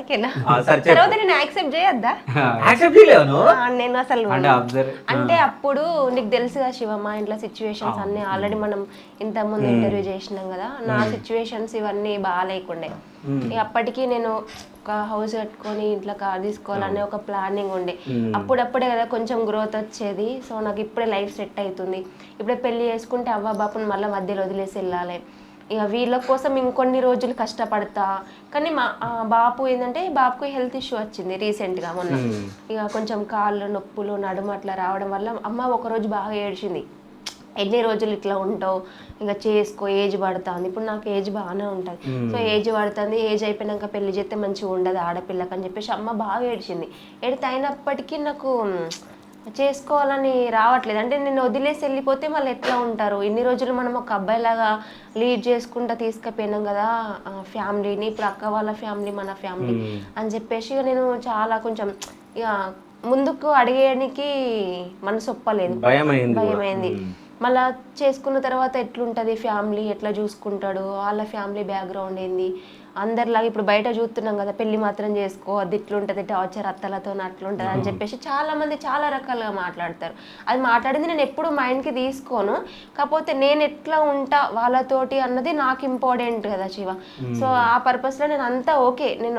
ఓకేనా? సరే తర్వాత నేను యాక్సెప్ట్ చేయొద్దా? యాక్సెప్ట్ చేయలేను. నేను అసలు అబ్జర్వ్ అంటే అప్పుడు నీకు తెలుసుగా శివ, మా ఇంట్లో సిచ్యువేషన్స్ అన్ని ఆల్రెడీ మనం ఇంత ముందు ఇంటర్వ్యూ చేసినాం కదా. నా సిచ్యువేషన్స్ ఇవన్నీ బాగా లేకుండే. అప్పటికి నేను ఒక హౌస్ కట్టుకొని ఇంట్లో కార్ తీసుకోవాలనే ఒక ప్లానింగ్ ఉండే. అప్పుడప్పుడే కదా కొంచెం గ్రోత్ వచ్చేది. సో నాకు ఇప్పుడే లైఫ్ సెట్ అవుతుంది. ఇప్పుడే పెళ్లి చేసుకుంటే అవ్వ బాపుని మళ్ళీ మధ్యలో వదిలేసి వెళ్ళాలి. ఇక వీళ్ళ కోసం ఇంకొన్ని రోజులు కష్టపడతా. కానీ మా బాపు ఏంటంటే బాపుకు హెల్త్ ఇష్యూ వచ్చింది రీసెంట్గా మొన్న. ఇక కొంచెం కాళ్ళు నొప్పులు నడుము అట్లా రావడం వల్ల అమ్మ ఒకరోజు బాగా ఏడ్చింది. ఎన్ని రోజులు ఇట్లా ఉంటావు, ఇంకా చేసుకో, ఏజ్ పడుతుంది. ఇప్పుడు నాకు ఏజ్ బాగానే ఉంటుంది. సో ఏజ్ పడుతుంది, ఏజ్ అయిపోయినాక పెళ్లి చేస్తే మంచిగా ఉండదు ఆడపిల్లకి అని చెప్పేసి అమ్మ బాగా ఏడ్చింది. ఏడితే అయినప్పటికీ నాకు చేసుకోవాలని రావట్లేదు. అంటే నేను వదిలేసి వెళ్ళిపోతే మళ్ళీ ఎట్లా ఉంటారు, ఇన్ని రోజులు మనం ఒక అబ్బాయిలాగా లీడ్ చేసుకుంటా తీసుకుపోయినాం కదా ఫ్యామిలీని, ఇప్పుడు అక్క వాళ్ళ ఫ్యామిలీ మన ఫ్యామిలీ అని చెప్పేసి నేను చాలా కొంచెం ఇక ముందుకు అడిగేయడానికి మనసు ఒప్పలేదు, భయమైంది. మళ్ళా చేసుకున్న తర్వాత ఎట్లుంటుంది ఫ్యామిలీ, ఎట్లా చూసుకుంటాడు, వాళ్ళ ఫ్యామిలీ బ్యాక్గ్రౌండ్ ఏంది, అందరిలాగా ఇప్పుడు బయట చూస్తున్నాం కదా పెళ్లి మాత్రం చేసుకో, అది ఇట్లుంటుంది టార్చర్ అత్తలతో అట్లుంటుంది అని చెప్పేసి చాలా మంది చాలా రకాలుగా మాట్లాడతారు. అది మాట్లాడింది నేను ఎప్పుడు మైండ్కి తీసుకోను. కాకపోతే నేను ఎట్లా ఉంటా వాళ్ళతోటి అన్నది నాకు ఇంపార్టెంట్ కదా శివ. సో ఆ పర్పస్లో నేను అంతా ఓకే, నేను